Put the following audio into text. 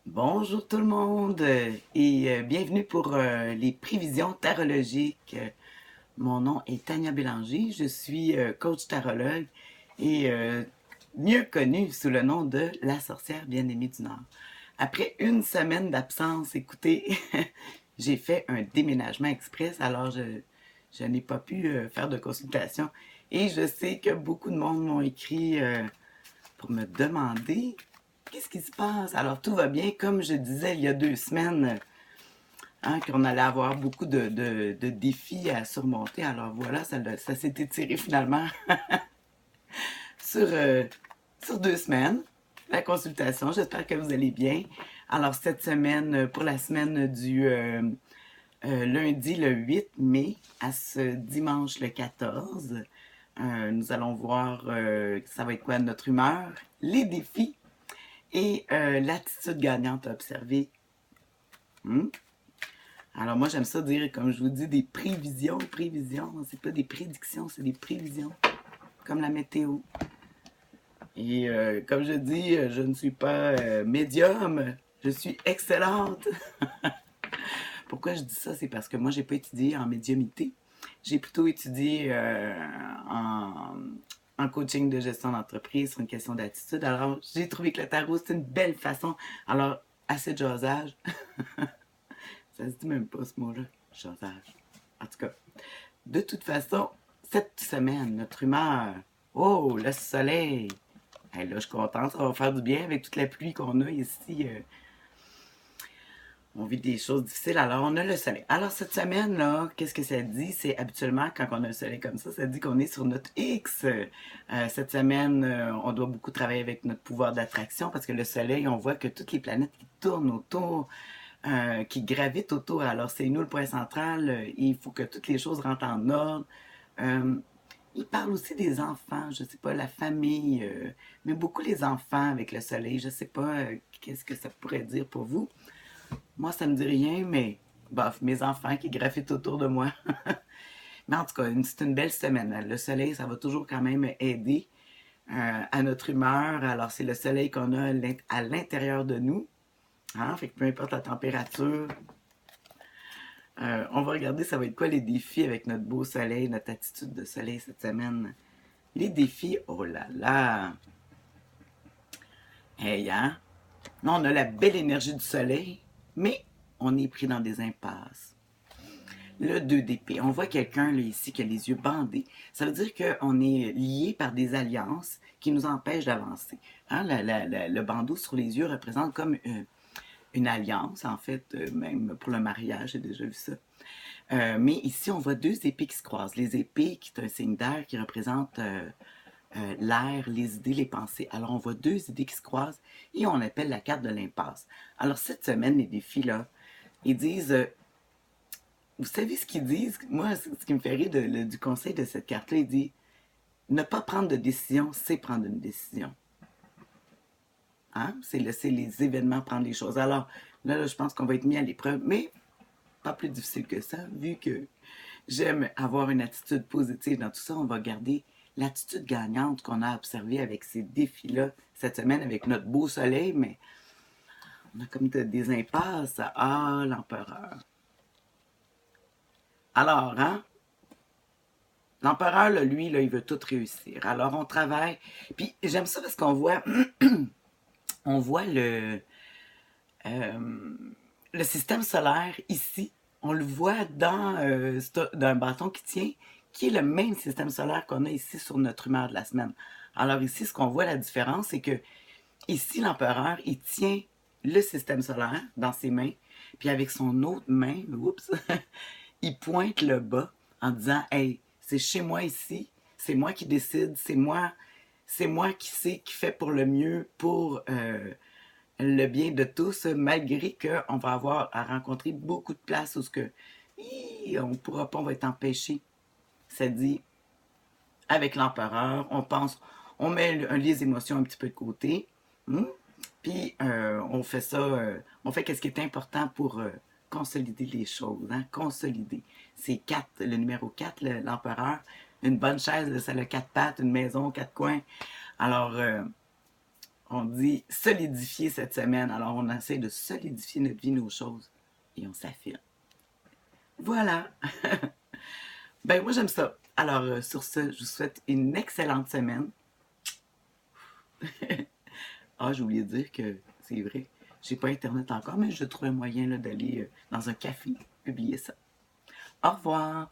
Bonjour tout le monde et bienvenue pour les prévisions tarologiques. Mon nom est Tania Bélanger, je suis coach tarologue et mieux connue sous le nom de la sorcière bien-aimée du Nord. Après une semaine d'absence, écoutez, j'ai fait un déménagement express, alors je n'ai pas pu faire de consultation et je sais que beaucoup de monde m'ont écrit pour me demander qu'est-ce qui se passe. Alors tout va bien, comme je disais il y a 2 semaines, hein, qu'on allait avoir beaucoup de défis à surmonter. Alors voilà, ça s'est étiré finalement sur, euh, sur 2 semaines, la consultation. J'espère que vous allez bien. Alors cette semaine, pour la semaine du lundi le 8 mai à ce dimanche le 14, nous allons voir ça va être quoi notre humeur, les défis et l'attitude gagnante à observer. Hmm? Alors moi j'aime ça dire, comme je vous dis, des prévisions. C'est pas des prédictions, c'est des prévisions, comme la météo. Et comme je dis, je ne suis pas médium, je suis excellente. Pourquoi je dis ça? C'est parce que moi j'ai pas étudié en médiumité. J'ai plutôt étudié en coaching de gestion d'entreprise sur une question d'attitude. Alors, j'ai trouvé que le tarot, c'est une belle façon. Alors, assez de jasage. Ça se dit même pas ce mot-là, jasage. En tout cas, de toute façon, cette semaine, notre humeur, oh, le soleil. Hey, là, je suis contente, ça va faire du bien avec toute la pluie qu'on a ici. On vit des choses difficiles, alors on a le soleil. Alors cette semaine-là, qu'est-ce que ça dit? C'est habituellement, quand on a un soleil comme ça dit qu'on est sur notre X. Cette semaine, on doit beaucoup travailler avec notre pouvoir d'attraction parce que le soleil, on voit que toutes les planètes qui tournent autour, qui gravitent autour, alors c'est nous le point central, il faut que toutes les choses rentrent en ordre. Euh, il parle aussi des enfants, je sais pas, la famille, mais beaucoup les enfants avec le soleil, je sais pas qu'est-ce que ça pourrait dire pour vous. Moi, ça me dit rien, mais bof, mes enfants qui graffitent autour de moi. Mais en tout cas, c'est une belle semaine. Le soleil, ça va toujours quand même aider à notre humeur. Alors, c'est le soleil qu'on a à l'intérieur de nous. Hein? Fait que peu importe la température, on va regarder ça va être quoi les défis avec notre beau soleil, notre attitude de soleil cette semaine. Les défis, oh là là! Hey, hein? Là, on a la belle énergie du soleil, mais on est pris dans des impasses. Le 2 d'épée. On voit quelqu'un là, ici qui a les yeux bandés. Ça veut dire qu'on est lié par des alliances qui nous empêchent d'avancer. Hein, le bandeau sur les yeux représente comme une alliance, en fait, même pour le mariage, j'ai déjà vu ça. Mais ici, on voit deux épées qui se croisent. Les épées, qui est un signe d'air qui représente l'air, les idées, les pensées. Alors, on voit deux idées qui se croisent et on appelle la carte de l'impasse. Alors, cette semaine, les défis, là, ils disent vous savez ce qu'ils disent? Moi, ce qui me fait rire du conseil de cette carte-là, il dit ne pas prendre de décision, c'est prendre une décision. Hein? C'est laisser les événements prendre les choses. Alors, là, je pense qu'on va être mis à l'épreuve, mais pas plus difficile que ça, vu que j'aime avoir une attitude positive dans tout ça. On va garder l'attitude gagnante qu'on a observée avec ces défis-là cette semaine avec notre beau soleil, mais on a comme des impasses. Ah, l'empereur. Alors, hein? L'empereur, là, lui, là, il veut tout réussir. Alors, on travaille. Puis, j'aime ça parce qu'on voit, on voit le système solaire ici. On le voit dans un bâton qui tient, qui est le même système solaire qu'on a ici sur notre humeur de la semaine. Alors, ici, ce qu'on voit, la différence, c'est que ici, l'empereur, il tient le système solaire dans ses mains, puis avec son autre main, oups, il pointe le bas en disant hey, c'est chez moi ici, c'est moi qui décide, c'est moi qui sais qui fait pour le mieux pour le bien de tous, malgré qu'on va avoir à rencontrer beaucoup de places où ce que on pourra pas, on va être empêché. Ça dit avec l'empereur, on pense, on met les émotions un petit peu de côté, hmm? Puis on fait ça, on fait ce qui est important pour consolider les choses, hein? Consolider. C'est 4, le numéro 4, l'empereur. Une bonne chaise, ça a 4 pattes, une maison, 4 coins. Alors, On dit solidifier cette semaine. Alors, on essaie de solidifier notre vie, nos choses. Et on s'affirme. Voilà. Ben, moi, j'aime ça. Alors, sur ce, je vous souhaite une excellente semaine. Ah, j'ai oublié de dire que c'est vrai. J'ai pas Internet encore, mais je trouve un moyen d'aller dans un café publier ça. Au revoir.